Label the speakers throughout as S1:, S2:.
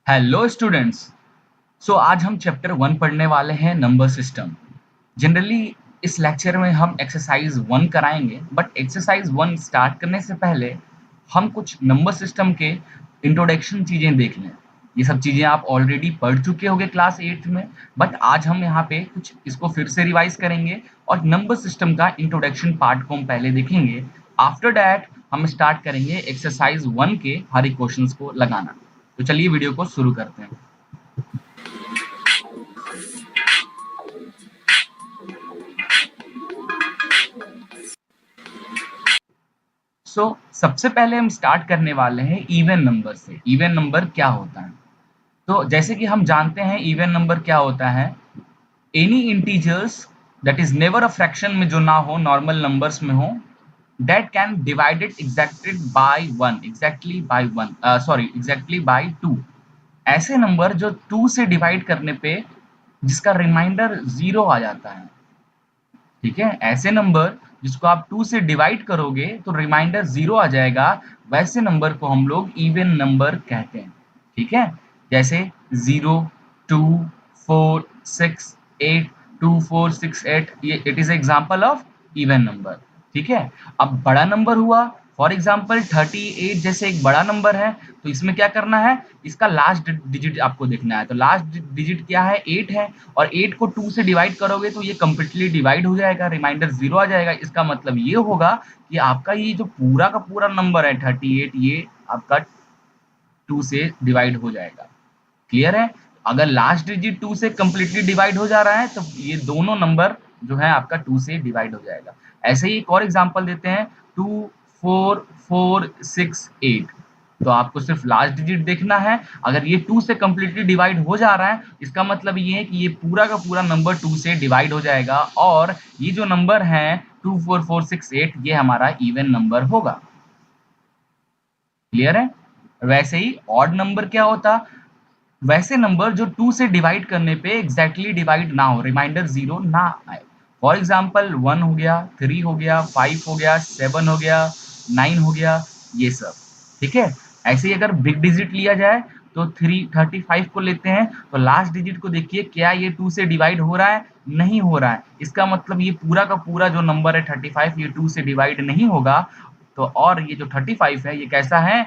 S1: Hello students. आज हम chapter 1 पढ़ने वाले हैं नंबर सिस्टम। जनरली इस लेक्चर में हम एक्सरसाइज 1 कराएंगे, बट एक्सरसाइज 1 स्टार्ट करने से पहले हम कुछ नंबर सिस्टम के इंट्रोडक्शन चीज़ें देख लें। ये सब चीज़ें आप ऑलरेडी पढ़ चुके होंगे क्लास 8 में, बट आज हम यहाँ पे कुछ इसको फिर से रिवाइज करेंगे और नंबर सिस्टम का इंट्रोडक्शन पार्ट को हम पहले देखेंगे। आफ्टर डैट हम स्टार्ट करेंगे एक्सरसाइज 1 के हर एक क्वेश्चंस को लगाना। तो चलिए वीडियो को शुरू करते हैं। सबसे पहले हम स्टार्ट करने वाले हैं इवन नंबर से। इवन नंबर क्या होता है? तो जैसे कि हम जानते हैं इवन नंबर क्या होता है। Any integers that is never a fraction में जो ना हो, नॉर्मल नंबर्स में हो, that can divided exactly by 2। ऐसे नंबर जो 2 से डिवाइड करने पे जिसका रिमाइंडर 0 आ जाता है। ठीक है, ऐसे नंबर जिसको आप 2 से डिवाइड करोगे तो रिमाइंडर 0 आ जाएगा, वैसे नंबर को हम लोग इवन नंबर कहते हैं। ठीक है, जैसे 0, 2, 4, 6, 8, 2, 4, 6, 8, ये it is example of even number. ठीक है, अब बड़ा नंबर हुआ, फॉर एग्जाम्पल 38 जैसे एक बड़ा नंबर है, तो इसमें क्या करना है, इसका लास्ट डिजिट आपको देखना है। तो लास्ट डिजिट क्या है, 8 है, और 8 को 2 से डिवाइड करोगे तो ये कंप्लीटली डिवाइड हो जाएगा, रिमाइंडर 0 आ जाएगा। इसका मतलब ये होगा कि आपका ये जो पूरा का पूरा नंबर है 38, ये आपका 2 से डिवाइड हो जाएगा। क्लियर है? अगर लास्ट डिजिट 2 से कंप्लीटली डिवाइड हो जा रहा है तो ये दोनों नंबर जो है आपका 2 से डिवाइड हो जाएगा। ऐसे ही एक और एग्जांपल देते हैं, 2, 4, 4, 6, 8। तो आपको सिर्फ लास्ट डिजिट देखना है। अगर ये 2 से कंप्लीटली डिवाइड हो जा रहा है, इसका मतलब ये है कि ये पूरा का पूरा नंबर 2 से डिवाइड हो जाएगा, और ये जो नंबर है 2, 4, 4, 6, 8, ये हमारा इवन नंबर होगा। क्लियर है? वैसे ही ऑड नंबर क्या होता, वैसे नंबर जो 2 से डिवाइड करने पे एग्जैक्टली डिवाइड ना हो, रिमाइंडर 0 ना आए। फॉर एग्जाम्पल 1 हो गया, 3 हो गया, 5 हो गया, 7 हो गया, 9 हो गया, ये सब। ठीक है, ऐसे ही अगर बिग डिजिट लिया जाए तो 335 को लेते हैं, तो लास्ट डिजिट को देखिए, क्या ये 2 से डिवाइड हो रहा है? नहीं हो रहा है। इसका मतलब ये पूरा का पूरा जो नंबर है 35, ये 2 से डिवाइड नहीं होगा। तो और ये जो 35 है, ये कैसा है?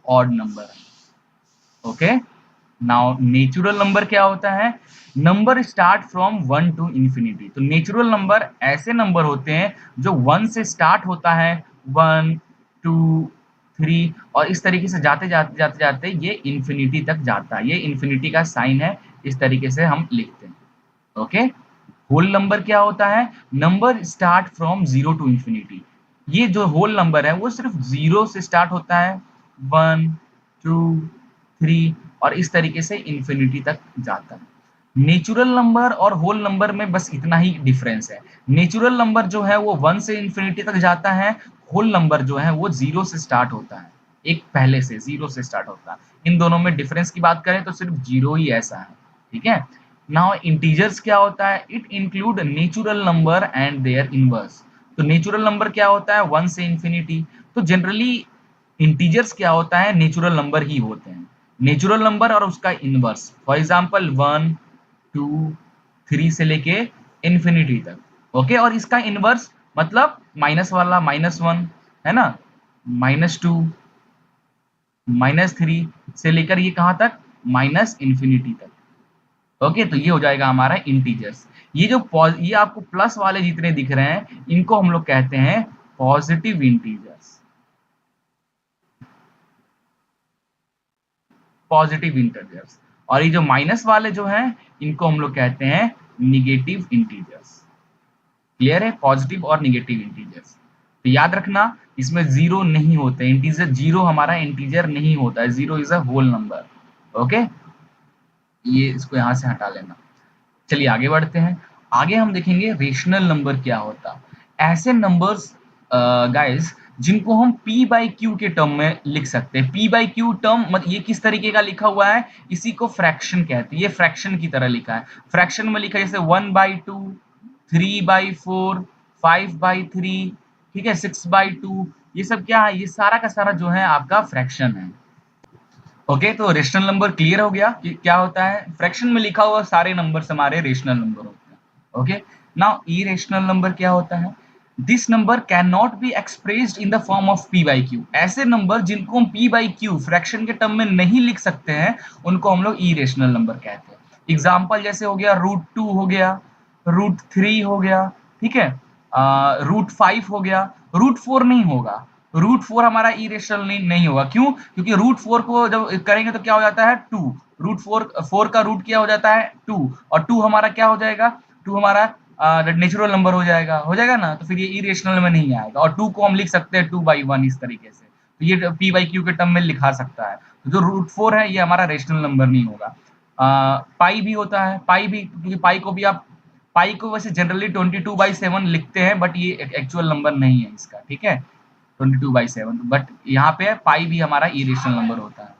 S1: ऑड नंबर है। ओके, नाउ नेचुरल नंबर क्या होता है? Number start from 1 to infinity. तो नेचुरल नंबर ऐसे नंबर होते हैं जो 1 से स्टार्ट होता है, 1, 2, 3, और इस तरीके से जाते जाते जाते जाते ये इंफिनिटी तक जाता है। ये इंफिनिटी का साइन है, इस तरीके से हम लिखते हैं। ओके, होल नंबर क्या होता है? Number start from 0 to infinity. ये जो होल नंबर है वो सिर्फ 0 से स्टार्ट होता है, 1, 2, 3, और इस तरीके से इंफिनिटी तक जाता है। नेचुरल नंबर और होल नंबर में बस इतना ही डिफरेंस है। नेचुरल नंबर जो है वो 1 से इंफिनिटी तक जाता है, होल नंबर जो है वो 0 से स्टार्ट होता है। एक पहले से 0 से स्टार्ट होता है। इन दोनों में डिफरेंस की बात करें तो सिर्फ 0 ही ऐसा है। ठीक है, नाउ इंटीजर्स क्या होता है? It include natural number and their inverse. तो नेचुरल नंबर क्या होता है? 1 से इंफिनिटी। तो जनरली इंटीजर्स क्या होता है? नेचुरल नंबर ही होते हैं। नेचुरल नंबर और उसका इनवर्स, फॉर एग्जांपल 1, 2, 3 से लेके इंफिनिटी तक। ओके, और इसका इनवर्स मतलब माइनस वाला -1 है ना, -2, -3 से लेकर ये कहाँ तक? माइनस इंफिनिटी तक। ओके, तो ये हो जाएगा हमारा इंटीजर्स। ये आपको प्लस वाले जितने दिख रहे हैं, इनको हम लोग कहते हैं पॉजिटिव इंटीजर्स। पॉजिटिव इंटीजर्स, और ये जो माइनस वाले जो हैं, इनको हम लोग कहते हैं निगेटिव इंटीजर्स। क्लियर है? पॉजिटिव और निगेटिव इंटीजर्स। तो याद रखना, इसमें जीरो नहीं होते। इंटीजर जीरो हमारा इंटीजर नहीं होता है, zero is a whole number. Okay, ये इसको यहां से हटा लेना। चलिए आगे बढ़ते हैं। आगे हम देखेंगे रेशनल नंबर क्या होता। ऐसे नंबर्स गाइस जिनको हम p बाई क्यू के टर्म में लिख सकते हैं। p बाई क्यू टर्म मतलब ये किस तरीके का लिखा हुआ है? इसी को फ्रैक्शन कहते हैं। ये फ्रैक्शन की तरह लिखा है। फ्रैक्शन में लिखा है जैसे 1/2, 3/4, 5/3, ठीक है, 6/2। ये सब क्या है? ये सारा का सारा जो है आपका फ्रैक्शन है। ओके, तो रेशनल नंबर क्लियर हो गया कि क्या होता है। फ्रैक्शन में लिखा हुआ सारे नंबर्स हमारे रेशनल नंबर होते हैं। ओके, नाउ इरेशनल नंबर क्या होता है? This number can not be expressed in the form of P by Q. ऐसे नंबर जिनको हम पी बाई क्यू फ्रैक्शन के टर्म में नहीं लिख सकते हैं उनको हम लोग इरेशनल नंबर कहते हैं। एग्जाम्पल जैसे हो गया रूट 2 हो गया, रूट 3 हो गया, ठीक है, रूट 5 हो गया, रूट 4 नहीं होगा। रूट 4 हमारा इरेशनल नहीं होगा। क्यों? क्योंकि रूट 4 को जब करेंगे तो क्या हो जाता है 2। रूट 4 4 का रूट क्या हो जाता है 2, और 2 हमारा क्या हो जाएगा, 2 हमारा नेचुरल नंबर हो जाएगा ना, तो फिर ये इरेशनल में नहीं आएगा। और 2 को हम लिख सकते हैं 2/1 इस तरीके से, तो ये पी बाई क्यू के टर्म में लिखा सकता है। तो जो रूट 4 है ये हमारा रेशनल नंबर नहीं होगा। पाई भी होता है, पाई भी, क्योंकि पाई को भी आप, पाई को वैसे जनरली 22/7 लिखते हैं, बट ये एक्चुअल नंबर नहीं है इसका, ठीक है, 22/7, बट यहाँ पे पाई भी हमारा इरेशनल नंबर होता है।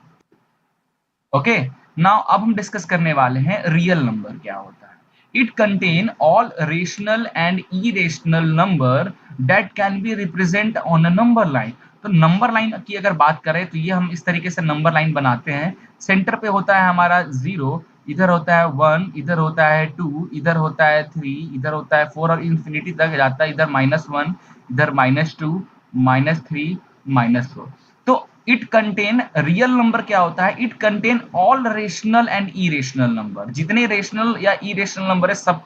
S1: ओके, नाउ अब हम डिस्कस करने वाले हैं रियल नंबर क्या होता है। It contain all rational and irrational number that can be represent on a number line. तो नंबर लाइन की अगर बात करें तो ये हम इस तरीके से नंबर लाइन बनाते हैं। सेंटर पे होता है हमारा 0, इधर होता है 1, इधर होता है 2, इधर होता है 3, इधर होता है 4 और इन्फिनिटी तक जाता है। इधर -1, इधर -2, -3, -4। तो इट कंटेन, रियल नंबर क्या होता है? It contain all rational and irrational number. जितने रेशनल या इरेशनल नंबर है सब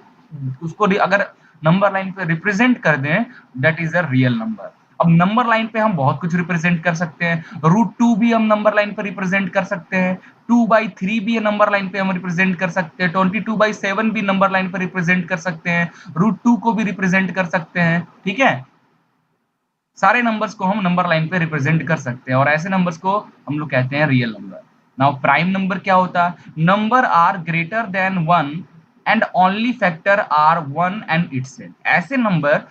S1: उसको अगर नंबर लाइन पे रिप्रेजेंट कर दें, that is a real number. अब नंबर लाइन पे हम बहुत कुछ रिप्रेजेंट कर सकते हैं। रूट 2 भी हम नंबर लाइन पे रिप्रेजेंट कर सकते हैं, 2/3 भी नंबर लाइन पे हम रिप्रेजेंट कर सकते हैं, 22/7 भी नंबर लाइन पे रिप्रेजेंट कर सकते हैं, रूट 2 को भी रिप्रेजेंट कर सकते हैं, ठीक है। सारे नंबर्स को हम नंबर लाइन पे रिप्रेजेंट कर सकते हैं और ऐसे नंबर्स को हम लोग कहते हैं real number. Now prime number क्या होता है? Number are greater than 1 and only factor are 1 and itself. ऐसे नंबर,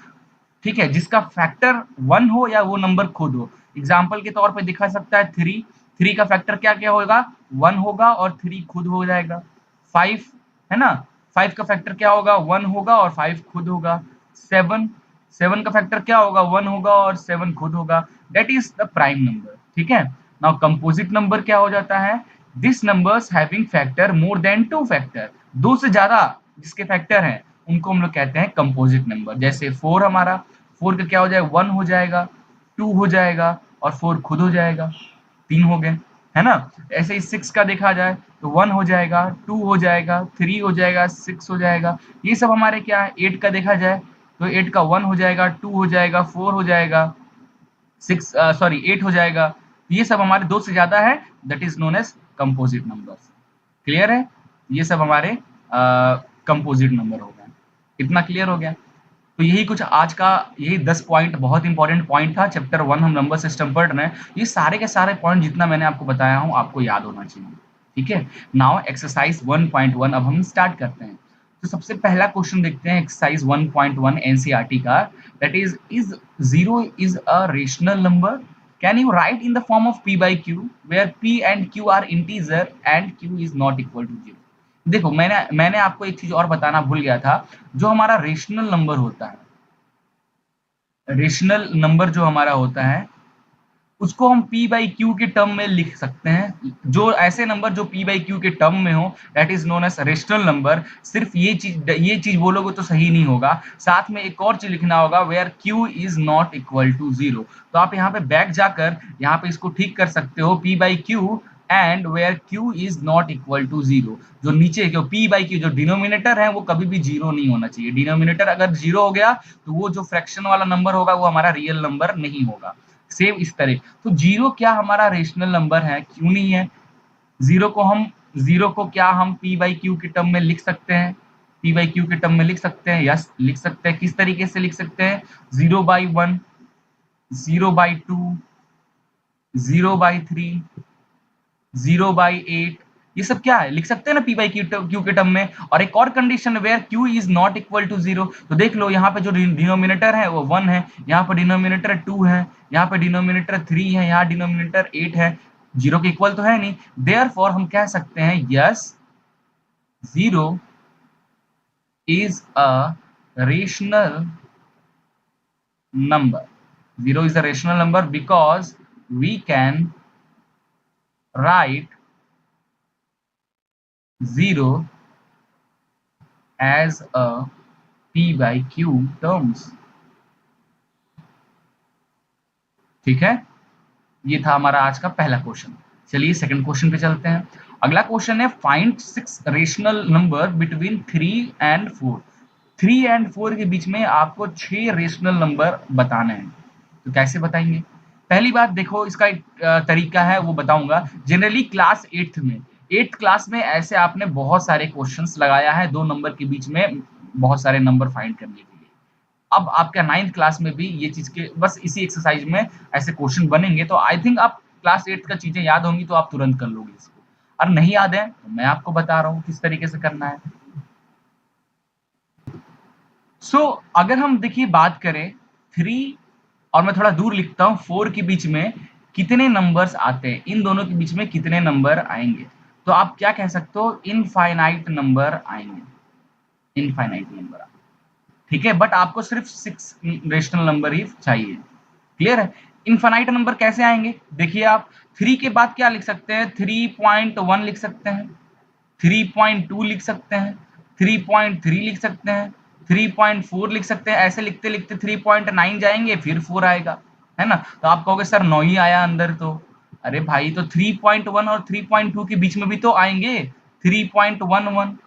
S1: ठीक है, जिसका फैक्टर 1 हो या वो नंबर खुद हो। एग्जाम्पल के तौर पे दिखा सकता है 3, 3 का फैक्टर क्या क्या होगा, 1 होगा और 3 खुद हो जाएगा। 5 है ना, 5 का फैक्टर क्या होगा, 1 होगा और 5 खुद होगा। 7, 7 का फैक्टर क्या होगा, 1 होगा और 7 खुद होगा। That is the prime number, ठीक है। नाउ कंपोजिट नंबर क्या हो जाता है? This numbers having factor more than 2 factor. दो से ज्यादा जिसके फैक्टर हैं उनको हम लोग कहते हैं कंपोजिट नंबर। जैसे 4 हमारा, 4 का क्या हो जाएगा, 1 हो जाएगा, 2 हो जाएगा और 4 खुद हो जाएगा, 3 हो गए, है ना। ऐसे ही 6 का देखा जाए तो 1 हो जाएगा, 2 हो जाएगा, 3 हो जाएगा, 6 हो जाएगा। ये सब हमारे क्या है। 8 का देखा जाए तो 8 का 1 हो जाएगा, 2 हो जाएगा, 4 हो जाएगा, 6 सॉरी 8 हो जाएगा। ये सब हमारे दो से ज्यादा है, that is known as composite numbers. Clear है? ये सब हमारे कंपोजिट नंबर हो गए। इतना क्लियर हो गया? तो यही कुछ आज का, यही 10 पॉइंट बहुत इंपॉर्टेंट पॉइंट था। चैप्टर 1 हम नंबर सिस्टम पढ़ रहे हैं। ये सारे के सारे पॉइंट जितना मैंने आपको बताया हूँ आपको याद होना चाहिए, ठीक है। नाउ एक्सरसाइज 1.1 अब हम स्टार्ट करते हैं। तो सबसे पहला क्वेश्चन देखते हैं एक्सरसाइज 1.1 एनसीईआरटी का। That is 0 is a rational number, can you right in the form of p by q where p and q are integer and q is not equal to 0। देखो मैंने आपको एक चीज और बताना भूल गया था। जो हमारा रेशनल नंबर होता है, रेशनल नंबर जो हमारा होता है उसको हम p बाई क्यू के टर्म में लिख सकते हैं। जो ऐसे नंबर जो p बाई क्यू के टर्म में हो that is known as rational number. सिर्फ ये चीज बोलोगे तो सही नहीं होगा, साथ में एक और चीज लिखना होगा where q is not equal to 0। तो आप यहाँ पे बैक जाकर यहाँ पे इसको ठीक कर सकते हो, p by q and where q is not equal to 0। जो नीचे जो p बाई क्यू जो डिनोमिनेटर है वो कभी भी 0 नहीं होना चाहिए। डिनोमिनेटर अगर 0 हो गया तो वो जो फ्रैक्शन वाला नंबर होगा वो हमारा रियल नंबर नहीं होगा। सेम इस तरह, तो 0 क्या हमारा रेशनल नंबर है? क्यों नहीं है? 0 को हम, 0 को क्या हम p बाई क्यू के टर्म में लिख सकते हैं? p बाई क्यू के टर्म में लिख सकते हैं, यस लिख सकते हैं। किस तरीके से लिख सकते हैं? 0/1, 0/2, 0/3, 0/8, ये सब क्या है लिख सकते हैं ना p बाई क्यू के टर्म में। और एक और condition where q is not equal to 0। तो देख लो यहाँ पे जो डिनोमिनेटर है वो 1 है, यहाँ पे डिनोमिनेटर 2 है, यहाँ पे डिनोमिनेटर 3 है, यहाँ डिनोमिनेटर 8 है। 0 के इक्वल तो है नहीं, देयरफॉर हम कह सकते हैं yes 0 is a rational number। 0 is a rational number because we can write 0 as a p by q terms। ठीक है, ये था हमारा आज का पहला क्वेश्चन। चलिए सेकंड क्वेश्चन पे चलते हैं। अगला क्वेश्चन है find 6 rational number between 3 and 4। 3 and 4 के बीच में आपको 6 रेशनल नंबर बताने हैं। तो कैसे बताएंगे? पहली बात देखो, इसका एक तरीका है वो बताऊंगा। जनरली क्लास 8th में, 8th क्लास में ऐसे आपने बहुत सारे क्वेश्चंस लगाया है 2 नंबर के बीच में बहुत सारे नंबर फाइंड करने के लिए। अब आपका 9th क्लास में भी ये चीज के बस इसी एक्सरसाइज में ऐसे क्वेश्चन बनेंगे। तो आई थिंक आप क्लास 8th का चीजें याद होंगी तो आप तुरंत कर लोगे इसको। और नहीं याद है तो मैं आपको बता रहा हूँ किस तरीके से करना है। अगर हम देखिए बात करें 3 और मैं थोड़ा दूर लिखता हूँ 4 के बीच में कितने नंबर्स आते हैं, इन दोनों के बीच में कितने नंबर आएंगे, तो आप क्या कह सकते हो? इनफाइनाइट नंबर आएंगे, इनफाइनाइट नंबर। ठीक है, बट आपको सिर्फ 6 रेशनल नंबर ही चाहिए। क्लियर है? इनफाइनाइट नंबर कैसे आएंगे? देखिए आप 3 के बाद क्या लिख सकते हैं? 3.1 लिख सकते हैं, 3.2 लिख सकते हैं, 3.3 लिख सकते हैं, 3.4 लिख सकते हैं। ऐसे लिखते लिखते 3.9 जाएंगे, फिर 4 आएगा, है ना? तो आप कहोगे सर 9 ही आया अंदर तो। अरे भाई, तो 3.1 और 3.2 के बीच में भी तो आएंगे। 3.11,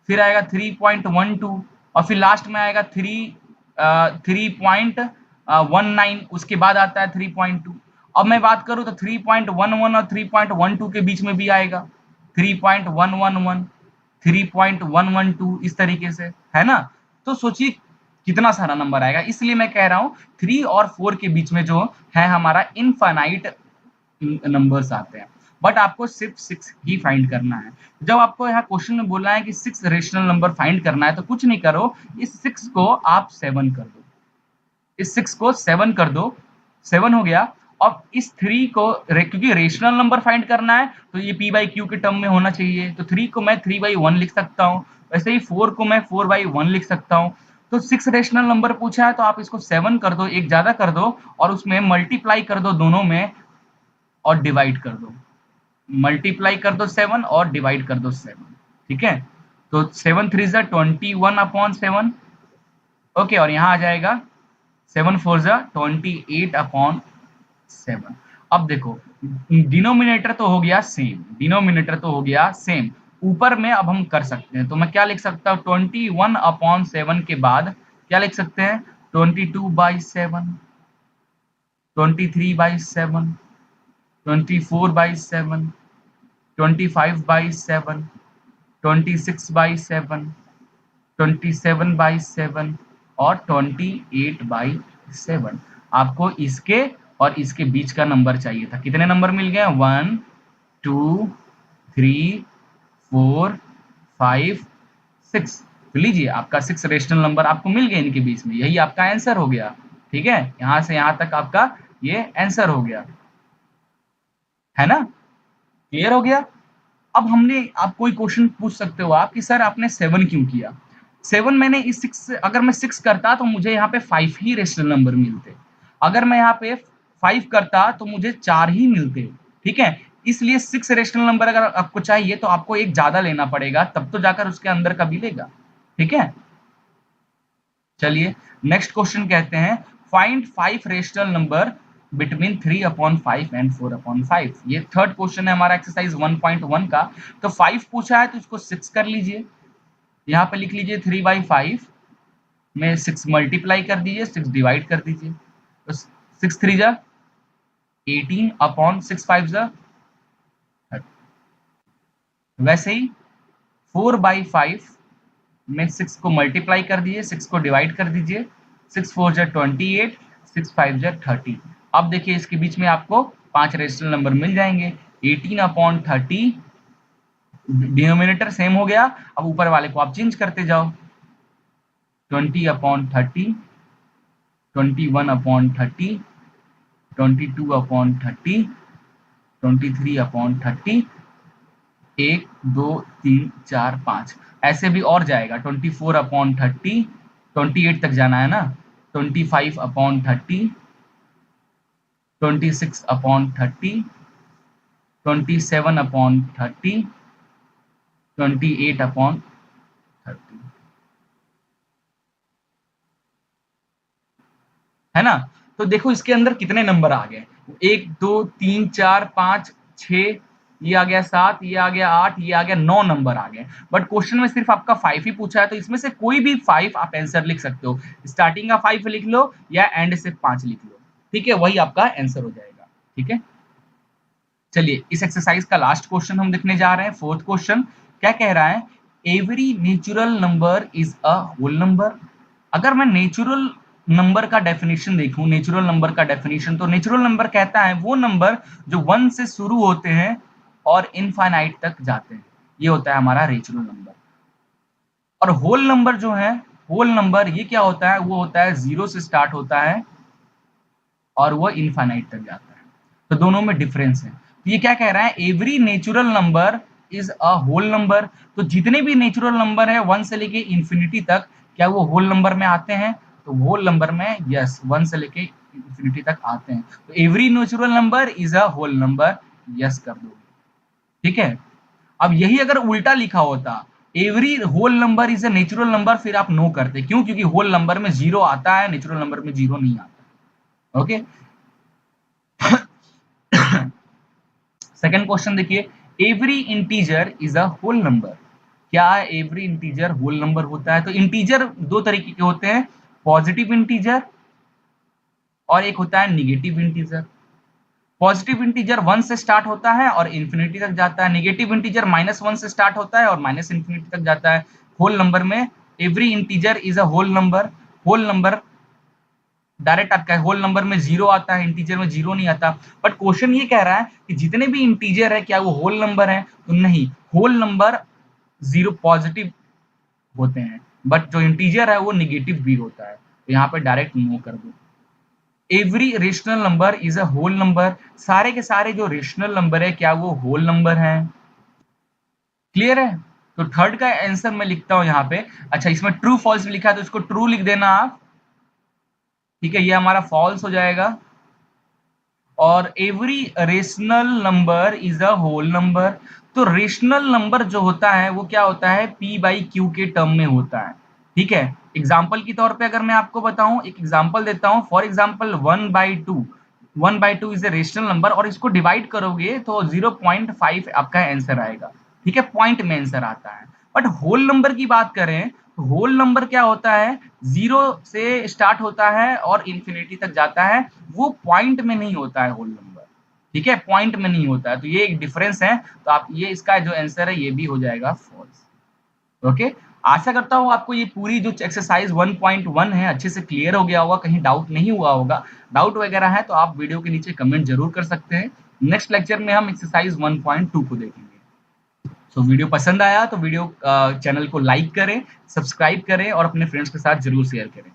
S1: फिर आएगा 3.12 और फिर लास्ट में आएगा 3.19, उसके बाद आता है 3.2। अब मैं बात करूं तो 3.11 और 3.12 के बीच में भी आएगा 3.111, 3.112, इस तरीके से, है ना? तो सोचिए कितना सारा नंबर आएगा। इसलिए मैं कह रहा हूं 3 और 4 के बीच में जो है हमारा इनफाइनाइट नंबर्स आते हैं, बट आपको सिर्फ 6 ही फाइंड करना है। जब आपको यहाँ क्वेश्चन में बोला है कि 6 रेशनल नंबर फाइंड करना है तो कुछ नहीं करो, इस 6 को आप 7 कर दो, इस 6 को 7 कर दो, 7 हो गया। अब इस 3 को क्योंकि रेशनल नंबर फाइंड करना है तो ये p बाई क्यू के टर्म में होना चाहिए, तो 3 को मैं 3/1 लिख सकता हूँ। वैसे ही 4 को मैं 4/1 लिख सकता हूँ। तो 6 रेशनल नंबर पूछा है तो आप इसको 7 कर दो, एक ज्यादा कर दो और उसमें मल्टीप्लाई कर दो दोनों में और डिवाइड कर दो। मल्टीप्लाई कर दो 7 और डिवाइड कर दो 7। ठीक है, तो 7 3 21/7। ओके, और यहाँ आ जाएगा 7 4 28/7। अब देखो डिनोमिनेटर तो हो गया सेम, डिनोमिनेटर तो हो गया सेम, ऊपर में अब हम कर सकते हैं। तो मैं क्या लिख सकता हूँ? 21/7 के बाद क्या लिख सकते हैं? 22/7, 23/7, 24/7, 25/7, 26/7, 27/7 और 28/7। आपको इसके और इसके बीच का नंबर चाहिए था। कितने नंबर मिल गए? 1 2 3 4 5 6। तो लीजिए आपका 6 रेशनल नंबर आपको मिल गए इनके बीच में, यही आपका आंसर हो गया। ठीक है, यहां से यहां तक आपका ये आंसर हो गया, है ना? क्लियर हो गया? अब हमने, आप कोई क्वेश्चन पूछ सकते हो आप कि सर आपने 7 क्यों किया? 7 मैंने इस 6, अगर मैं 6 करता तो मुझे यहाँ पे 5 ही रेशनल नंबर मिलते। अगर मैं यहाँ पे 5 करता तो मुझे 4 ही मिलते। ठीक है, इसलिए 6 रेशनल नंबर अगर आपको चाहिए तो आपको एक ज्यादा लेना पड़ेगा, तब तो जाकर उसके अंदर का मिलेगा। ठीक है, चलिए नेक्स्ट क्वेश्चन कहते हैं find 5 rational number between 3/5 and 4/5। ये थर्ड क्वेश्चन है हमारा एक्सरसाइज 1.1 का। तो 5 पूछा है तो इसको 6 कर लीजिए, यहाँ पे लिख लीजिए 3/5 में 6 मल्टीप्लाई कर दीजिए, 6 डिवाइड कर दीजिए। तो 6 3 जा 18/6 5 जा 30। वैसे ही 4/5 में 6 को मल्टीप्लाई कर दीजिए, 6 को डिवाइड कर दीजिए, 6 4 जा 28, 6 5 जा 30। अब देखिए इसके बीच में आपको 5 रेशनल नंबर मिल जाएंगे। 18/30, डिनोमिनेटर सेम हो गया, अब ऊपर वाले को आप चेंज करते जाओ। 20/30, 21/30, 22/30, 23/30, 1 2 3 4 5, ऐसे भी और जाएगा। 24/30, 28 तक जाना है ना? 25/30, 26/30, 27/30, 28/30 है ना। तो देखो इसके अंदर कितने नंबर आ गए, 1 2 3 4 5 6, ये आ गया 7, ये आ गया 8, ये आ गया 9 नंबर आ गए। बट क्वेश्चन में सिर्फ आपका 5 ही पूछा है, तो इसमें से कोई भी 5 आप आंसर लिख सकते हो। स्टार्टिंग का 5 लिख लो या एंड से 5 लिख लो, ठीक है, वही आपका आंसर हो जाएगा। ठीक है, चलिए इस एक्सरसाइज का लास्ट क्वेश्चन हम देखने जा रहे हैं। फोर्थ क्वेश्चन क्या कह रहा है, every natural number is a whole number. अगर मैं नेचुरल नंबर का डेफिनेशन देखूं, नेचुरल नंबर का डेफिनेशन, तो नेचुरल नंबर कहता है वो नंबर जो 1 से शुरू होते हैं और इनफाइनाइट तक जाते हैं, ये होता है हमारा नेचुरल नंबर। और होल नंबर जो है, होल नंबर ये क्या होता है, वो होता है 0 से स्टार्ट होता है और वो इनफाइनाइट तक जाता है। तो दोनों में डिफरेंस है। तो ये क्या कह रहा है, every natural number is a whole number. तो जितने भी नेचुरल नंबर है 1 से लेके इंफिनिटी तक, क्या वो होल नंबर में आते हैं? तो होल नंबर में यस, 1 से लेके इंफिनिटी तक आते हैं। तो every natural number is a whole number, yes कर दो। ठीक है, अब यही अगर उल्टा लिखा होता, every whole number is a natural number, फिर आप नो करते। क्यों? क्योंकि होल नंबर में जीरो आता है, नेचुरल नंबर में जीरो नहीं आता। ओके, सेकंड क्वेश्चन देखिए, every integer is a whole number. क्या एवरी इंटीजर होल नंबर होता है? तो इंटीजर दो तरीके के होते हैं, पॉजिटिव इंटीजर और एक होता है निगेटिव इंटीजर। पॉजिटिव इंटीजर 1 से स्टार्ट होता है और इंफिनिटी तक जाता है, निगेटिव इंटीजर -1 से स्टार्ट होता है और माइनस इंफिनिटी तक जाता है। होल नंबर में every integer is a whole number. Whole number direct आपका होल नंबर में जीरो आता है, इंटीजर में जीरो नहीं आता। बट क्वेश्चन ये कह रहा है कि जितने भी इंटीजर है क्या वो होल नंबर है? तो नहीं, होल नंबर जीरो पॉजिटिव होते हैं, बट जो इंटीजर है वो निगेटिव भी होता है। तो यहाँ पे डायरेक्ट नो कर दो। Every rational number is a whole number. सारे के सारे जो रेशनल नंबर है क्या वो होल नंबर है? क्लियर है? तो थर्ड का आंसर मैं लिखता हूं यहाँ पे। अच्छा, इसमें ट्रू फॉल्स लिखा है तो इसको ट्रू लिख देना आप। ठीक है, ये हमारा फॉल्स हो जाएगा। और every rational number is a whole number. तो रेशनल नंबर जो होता है वो क्या होता है, पी बाई क्यू के टर्म में होता है। ठीक है, एग्जाम्पल के तौर पे अगर मैं आपको बताऊं, एक एग्जाम्पल देता हूं। For example 1/2, 1/2 is a rational number और इसको डिवाइड करोगे तो 0.5 आपका आंसर आएगा। ठीक है, पॉइंट में आंसर आता है। बट होल नंबर की बात करें तो होल नंबर क्या होता है, 0 से स्टार्ट होता है और इंफिनिटी तक जाता है, वो पॉइंट में नहीं होता है होल नंबर। ठीक है, पॉइंट में नहीं होता है, तो ये एक डिफरेंस है। तो आप ये इसका जो आंसर है ये भी हो जाएगा फॉल्स। ओके, आशा करता हूँ आपको ये पूरी जो एक्सरसाइज 1.1 है अच्छे से क्लियर हो गया होगा, कहीं डाउट नहीं हुआ होगा। डाउट वगैरह है तो आप वीडियो के नीचे कमेंट जरूर कर सकते हैं। नेक्स्ट लेक्चर में हम एक्सरसाइज 1.2 को देखेंगे। सो वीडियो पसंद आया तो वीडियो चैनल को लाइक करें, सब्सक्राइब करें और अपने फ्रेंड्स के साथ जरूर शेयर करें।